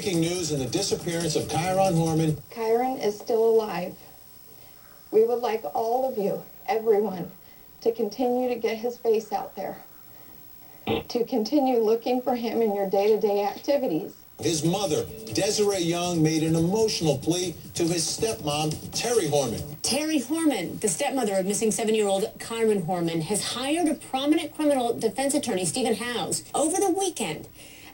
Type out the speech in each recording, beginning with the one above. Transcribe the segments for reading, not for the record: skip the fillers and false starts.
Breaking news in the disappearance of Kyron Horman. Kyron is still alive. We would like all of you, everyone, to continue to get his face out there, to continue looking for him in your day-to-day activities. His mother, Desiree Young, made an emotional plea to his stepmom, Terry Horman. Terry Horman, the stepmother of missing 7-year-old Kyron Horman, has hired a prominent criminal defense attorney, Stephen Howes. Over the weekend,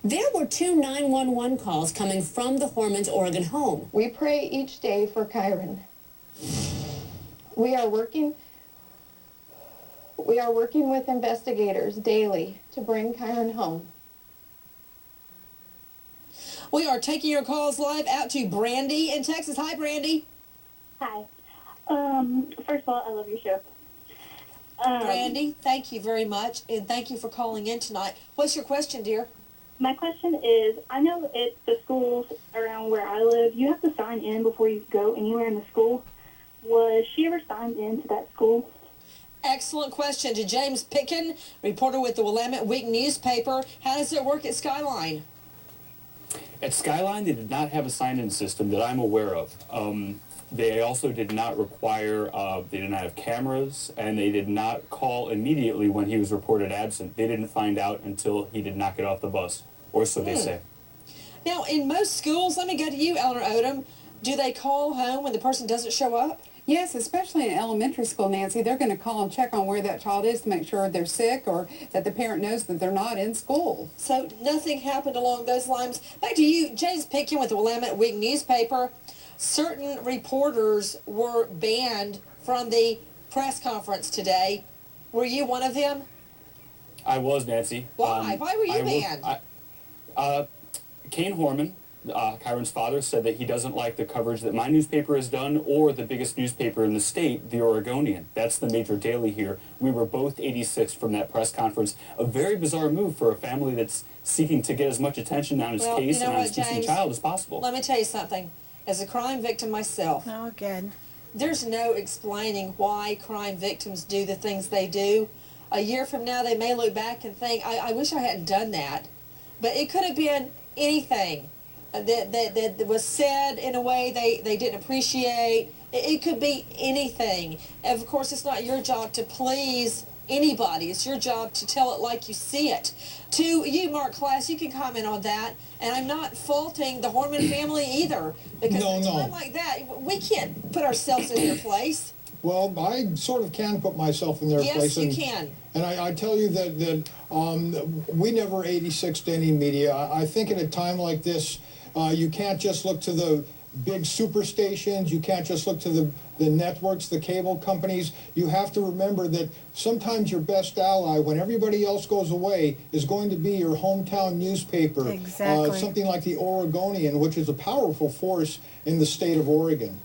there were 2 911 calls coming from the Hormans' Oregon home. We pray each day for Kyron. We are working with investigators daily to bring Kyron home. We are taking your calls live out to Brandy in Texas. Hi, Brandy. Hi. First of all, I love your show. Brandy, thank you very much, and thank you for calling in tonight. What's your question, dear? My question is, I know at the schools around where I live, you have to sign in before you go anywhere in the school. Was she ever signed in to that school? Excellent question. To James Pitkin, reporter with the Willamette Week newspaper. How does it work at Skyline? At Skyline, they did not have a sign-in system that I'm aware of. They also did not require, they did not have cameras, and they did not call immediately when he was reported absent. They didn't find out until he did not get off the bus, or so they say. Now, in most schools, let me go to you, Eleanor Odom, do they call home when the person doesn't show up? Yes, especially in elementary school, Nancy. They're going to call and check on where that child is to make sure they're sick or that the parent knows that they're not in school. So nothing happened along those lines. Back to you, James Pitkin with the Willamette Week newspaper. Certain reporters were banned from the press conference today. Were you one of them? I was, Nancy. Why? Why were you banned? Kane Horman, Kyron's father, said that he doesn't like the coverage that my newspaper has done or the biggest newspaper in the state, the Oregonian. That's the major daily here. We were both 86 from that press conference. A very bizarre move for a family that's seeking to get as much attention on his case and on his missing child as possible. Let me tell you something. As a crime victim myself, there's no explaining why crime victims do the things they do. A year from now, they may look back and think, I wish I hadn't done that. But it could have been anything that was said in a way they didn't appreciate. It could be anything. And of course, it's not your job to please anybody. It's your job to tell it like you see it. To you, Mark Class, you can comment on that. And I'm not faulting the Horman family either. Because at a time like that, we can't put ourselves in their place. Well, I sort of can put myself in their place. Yes, you can. And I tell you that we never 86'd any media. I think at a time like this, you can't just look to the big superstations. You can't just look to the networks, the cable companies. You have to remember that sometimes your best ally, when everybody else goes away, is going to be your hometown newspaper. Exactly. Something like the Oregonian, which is a powerful force in the state of Oregon.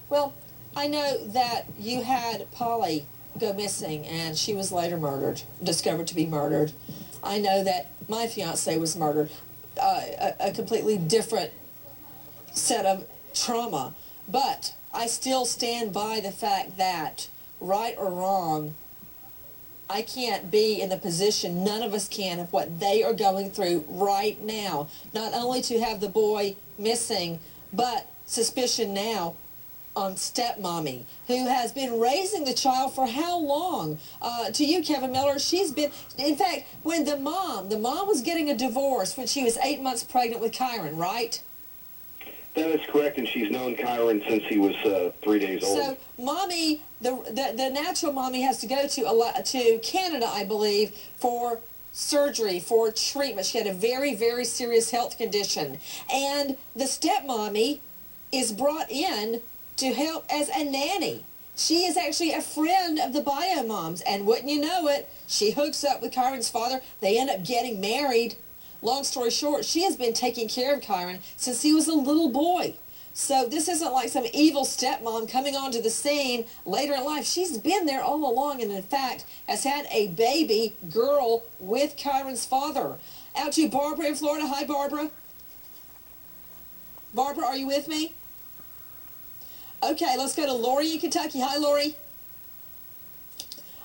Well, I know that you had Polly go missing, and she was later discovered to be murdered. I know that my fiance was murdered. A completely different set of trauma. But I still stand by the fact that, right or wrong, I can't be in the position, none of us can, of what they are going through right now. Not only to have the boy missing, but suspicion now on stepmommy, who has been raising the child for how long? To you, Kevin Miller, she's been, in fact, when the mom was getting a divorce when she was 8 months pregnant with Kyron, right? That is correct, and she's known Kyron since he was 3 days old. So, mommy, the natural mommy has to go to Canada, I believe, for surgery, for treatment. She had a very, very serious health condition. And the stepmommy is brought in to help as a nanny. She is actually a friend of the bio moms, and wouldn't you know it, she hooks up with Kyron's father. They end up getting married. Long story short, she has been taking care of Kyron since he was a little boy. So this isn't like some evil stepmom coming onto the scene later in life. She's been there all along, and in fact has had a baby girl with Kyron's father. Out to Barbara in Florida. Hi, Barbara. Barbara, are you with me? Okay, let's go to Lori in Kentucky. Hi, Lori.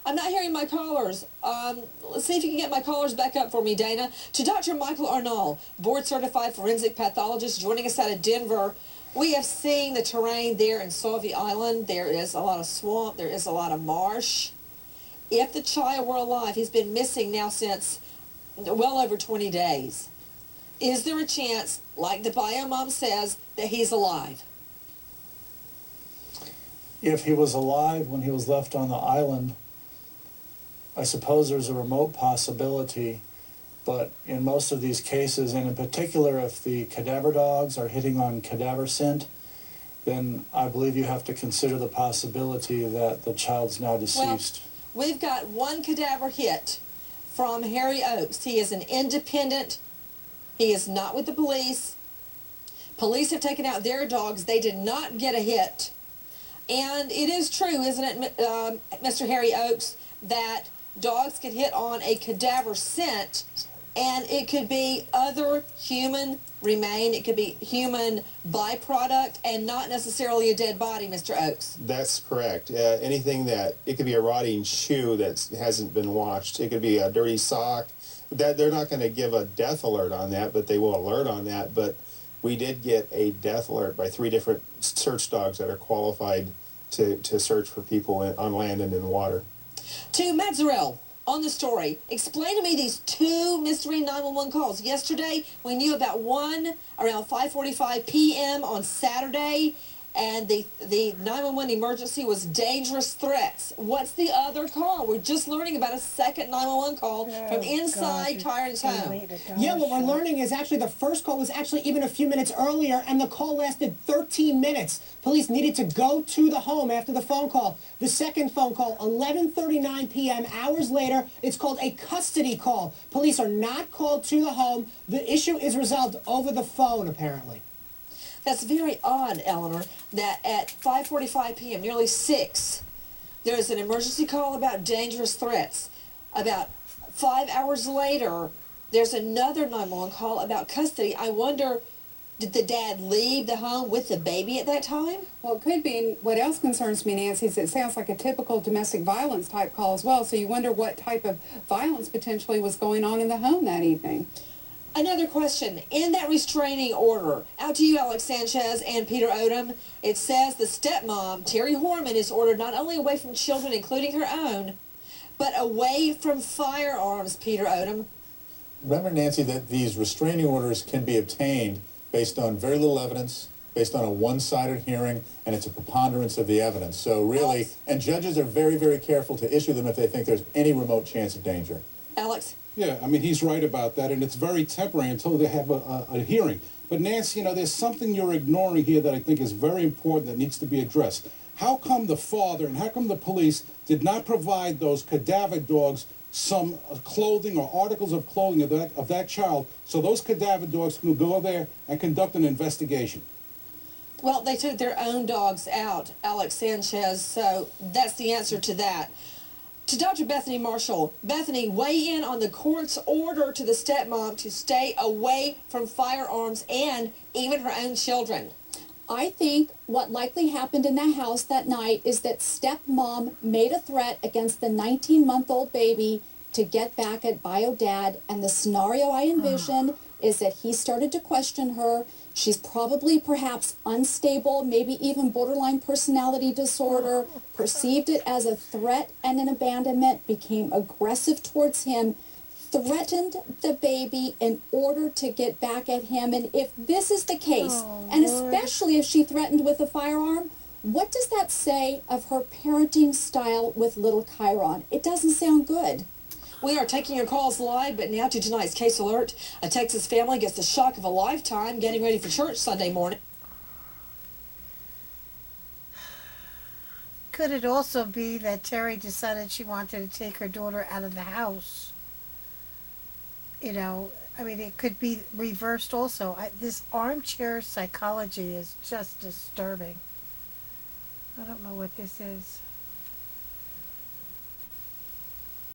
I'm not hearing my callers. Let's see if you can get my callers back up for me, Dana. To Dr. Michael Arnall, board-certified forensic pathologist, joining us out of Denver. We have seen the terrain there in Sauvie Island. There is a lot of swamp. There is a lot of marsh. If the child were alive, he's been missing now since well over 20 days. Is there a chance, like the bio mom says, that he's alive? If he was alive when he was left on the island, I suppose there's a remote possibility, but in most of these cases, and in particular if the cadaver dogs are hitting on cadaver scent, then I believe you have to consider the possibility that the child's now deceased. Well, we've got one cadaver hit from Harry Oaks. He is an independent. He is not with the police. Police have taken out their dogs. They did not get a hit. And it is true, isn't it, Mr. Harry Oaks, that dogs can hit on a cadaver scent, and it could be other human remain, it could be human byproduct, and not necessarily a dead body, Mr. Oaks. That's correct. Anything that, it could be a rotting shoe that hasn't been washed. It could be a dirty sock. That they're not going to give a death alert on that, but they will alert on that. But we did get a death alert by 3 different search dogs that are qualified to search for people on land and in water. To Mazzarell, on the story, explain to me these 2 mystery 911 calls. Yesterday, we knew about one around 5:45 p.m. on Saturday, and the 911 emergency was dangerous threats. What's the other call? We're just learning about a second 911 call from inside Kyron's home. Yeah, what we're learning is actually the first call was actually even a few minutes earlier, and the call lasted 13 minutes. Police needed to go to the home after the phone call. The second phone call, 11:39 p.m., hours later, it's called a custody call. Police are not called to the home. The issue is resolved over the phone, apparently. That's very odd, Eleanor, that at 5:45 p.m., nearly 6, there is an emergency call about dangerous threats. About 5 hours later, there's another 911 call about custody. I wonder, did the dad leave the home with the baby at that time? Well, it could be. And what else concerns me, Nancy, is it sounds like a typical domestic violence type call as well. So you wonder what type of violence potentially was going on in the home that evening. Another question. In that restraining order, out to you, Alex Sanchez and Peter Odom, it says the stepmom, Terry Horman, is ordered not only away from children, including her own, but away from firearms, Peter Odom. Remember, Nancy, that these restraining orders can be obtained based on very little evidence, based on a one-sided hearing, and it's a preponderance of the evidence. So really, Alex, and judges are very, very careful to issue them if they think there's any remote chance of danger. Alex? Yeah, I mean, he's right about that, and it's very temporary until they have a hearing. But Nancy, you know, there's something you're ignoring here that I think is very important that needs to be addressed. How come the father and how come the police did not provide those cadaver dogs some clothing or articles of clothing of that child so those cadaver dogs can go there and conduct an investigation? Well, they took their own dogs out, Alex Sanchez, so that's the answer to that. To Dr. Bethany Marshall, Bethany, weigh in on the court's order to the stepmom to stay away from firearms and even her own children. I think what likely happened in that house that night is that stepmom made a threat against the 19-month-old baby to get back at bio dad, and the scenario I envision is that he started to question her. She's probably perhaps unstable, maybe even borderline personality disorder, perceived it as a threat and an abandonment, became aggressive towards him, threatened the baby in order to get back at him. And if this is the case, and especially if she threatened with a firearm, what does that say of her parenting style with little Kyron? It doesn't sound good. We are taking your calls live, but now to tonight's case alert. A Texas family gets the shock of a lifetime getting ready for church Sunday morning. Could it also be that Terry decided she wanted to take her daughter out of the house? You know, I mean, it could be reversed also. This armchair psychology is just disturbing. I don't know what this is.